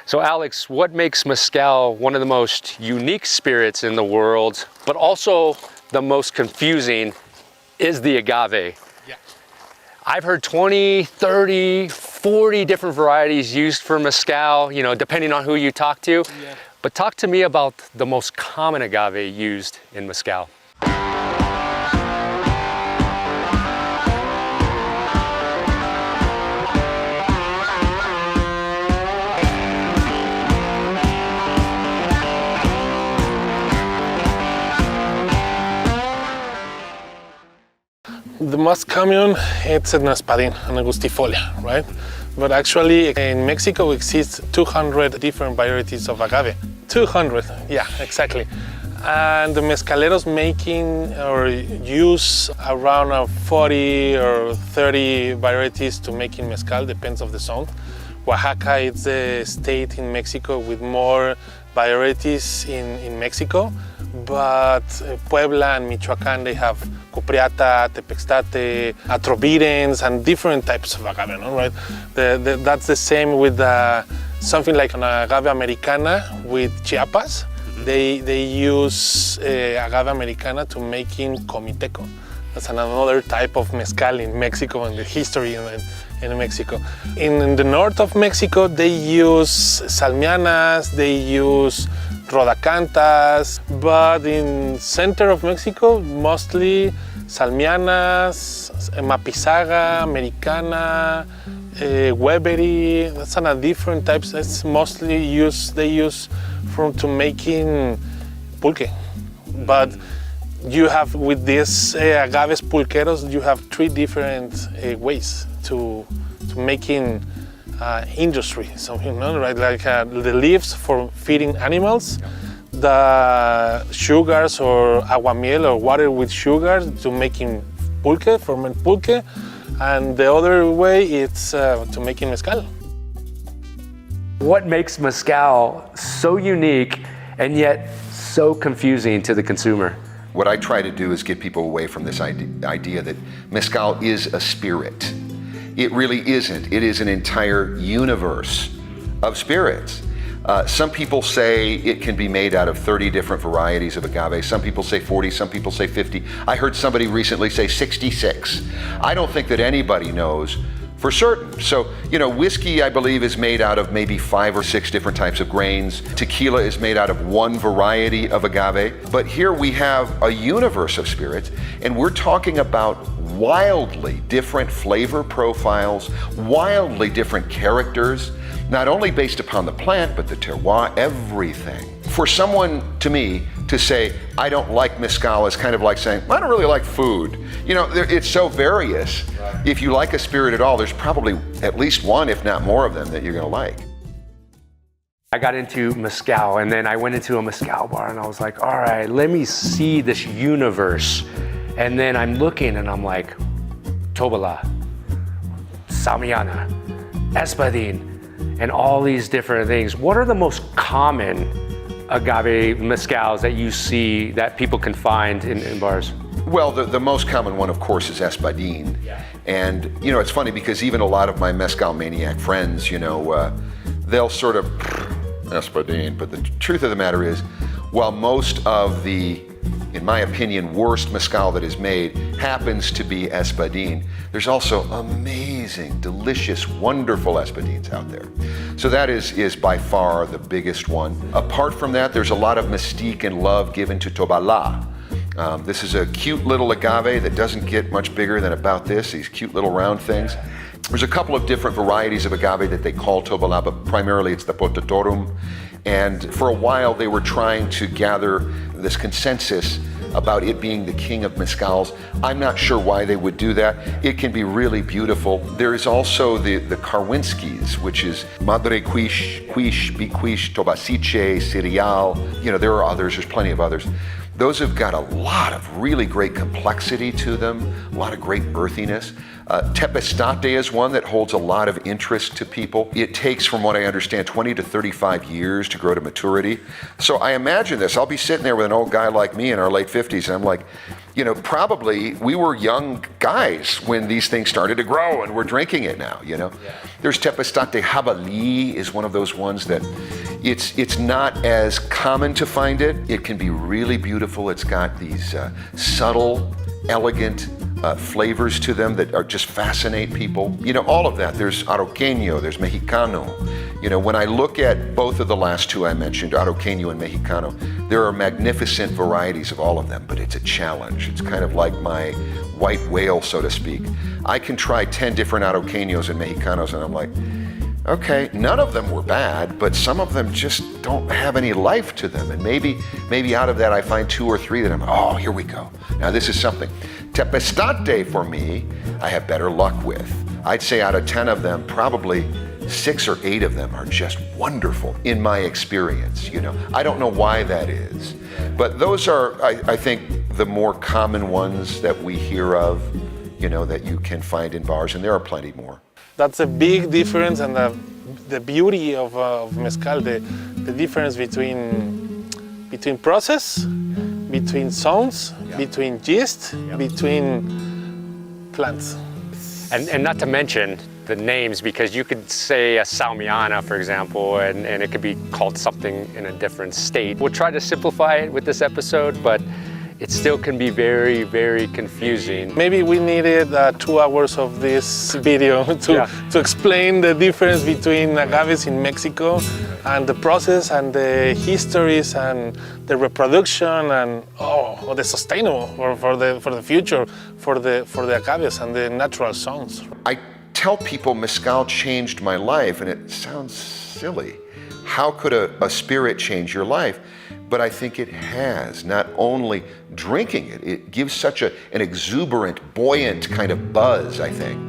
So Alex, what makes Mezcal one of the most unique spirits in the world, but also the most confusing is the agave? Yeah. I've heard 20, 30, 40 different varieties used for Mezcal, you know, depending on who you talk to. Yeah. But talk to me about the most common agave used in Mezcal. The most common, it's an espadín, an angustifolia, right? But actually, in Mexico exists 200 different varieties of agave. 200, yeah, exactly. And the mezcaleros making or use around 40 or 30 varieties to making mezcal, depends of the zone. Oaxaca is the state in Mexico with more varieties in Mexico, but Puebla and Michoacán, they have cupriata, tepextate, atrovirens, and different types of agave, no? Right? That's the same with something like an agave americana with Chiapas. They use agave americana to making comiteco. That's another type of mezcal in Mexico and the history in Mexico. In the north of Mexico, they use salmianas, they use rodacantas, but in center of Mexico, mostly salmianas, mapizaga, americana, Weberi. That's a different types. That's mostly they use to making pulque. But you have with these agaves pulqueros, you have three different ways to making industry, something, you know, right? Like the leaves for feeding animals, the sugars or aguamiel or water with sugars to making pulque, ferment pulque, and the other way it's to making mezcal. What makes Mezcal so unique and yet so confusing to the consumer? What I try to do is get people away from this idea that Mezcal is a spirit. It really isn't. It is an entire universe of spirits. Some people say it can be made out of 30 different varieties of agave. Some people say 40, some people say 50. I heard somebody recently say 66. I don't think that anybody knows for certain. So, you know, whiskey, I believe, is made out of maybe 5 or 6 different types of grains. Tequila is made out of one variety of agave. But here we have a universe of spirits, and we're talking about wildly different flavor profiles, wildly different characters, not only based upon the plant, but the terroir, everything. For someone, to me, to say, I don't like Mezcal is kind of like saying, I don't really like food. You know, it's so various. Right. If you like a spirit at all, there's probably at least one, if not more of them, that you're gonna like. I got into Mezcal, and then I went into a Mezcal bar, and I was like, all right, let me see this universe. And then I'm looking, and I'm like, Tobala, Salmiana, Espadín, and all these different things. What are the most common agave mezcals that you see that people can find in bars? Well, the most common one, of course, is Espadín. Yeah. And, you know, it's funny because even a lot of my Mezcal maniac friends, you know, they'll sort of, Espadín, but the truth of the matter is, while most of the, in my opinion, worst Mezcal that is made happens to be Espadín, there's also amazing, delicious, wonderful Espadíns out there. So that is by far the biggest one. Apart from that, there's a lot of mystique and love given to Tobala. This is a cute little agave that doesn't get much bigger than about this, these cute little round things. There's a couple of different varieties of agave that they call Tobala, but primarily it's the Potatorum. And for a while they were trying to gather this consensus about it being the king of mezcals. I'm not sure why they would do that. It can be really beautiful. There is also the Karwinskis, which is Madre Quiche, Biquiche, Tobasiche, Cereal. You know, there are others, there's plenty of others. Those have got a lot of really great complexity to them, a lot of great earthiness. Tepestate is one that holds a lot of interest to people. It takes, from what I understand, 20 to 35 years to grow to maturity. So I imagine this. I'll be sitting there with an old guy like me in our late 50s, and I'm like, you know, probably we were young guys when these things started to grow, and we're drinking it now, you know. Yeah. There's Tepestate Jabalí is one of those ones that it's not as common to find it. It can be really beautiful. It's got these subtle, elegant flavors to them that are just fascinate people. You know, all of that. There's Arauqueño, there's Mexicano. You know, when I look at both of the last two I mentioned, Arauqueño and Mexicano, there are magnificent varieties of all of them, but it's a challenge. It's kind of like my white whale, so to speak. I can try 10 different Arauqueños and Mexicanos, and I'm like, okay, none of them were bad, but some of them just don't have any life to them. And maybe out of that I find 2 or 3 that I'm, oh, here we go. Now this is something. Tepestate for me, I have better luck with. I'd say out of 10 of them, probably 6 or 8 of them are just wonderful in my experience, you know. I don't know why that is, but those are, I think, the more common ones that we hear of, you know, that you can find in bars, and there are plenty more. That's a big difference, and the beauty of mezcal, the difference between process, between zones, between yeast, between plants. And not to mention the names, because you could say a Salmiana, for example, and it could be called something in a different state. We'll try to simplify it with this episode, but it still can be very, very confusing. Maybe we needed 2 hours of this video to explain the difference between agaves in Mexico and the process and the histories and the reproduction and the sustainable for the future for the agaves and the natural zones. I tell people Mezcal changed my life, and it sounds silly. How could a spirit change your life? But I think it has. Not only drinking it, it gives such an exuberant, buoyant kind of buzz, I think,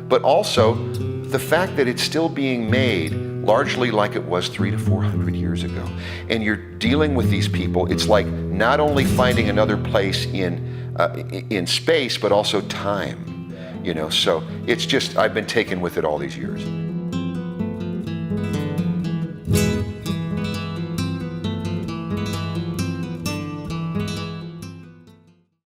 but also the fact that it's still being made largely like it was 300 to 400 years ago. And you're dealing with these people. It's like not only finding another place in space, but also time. You know, so it's just, I've been taken with it all these years.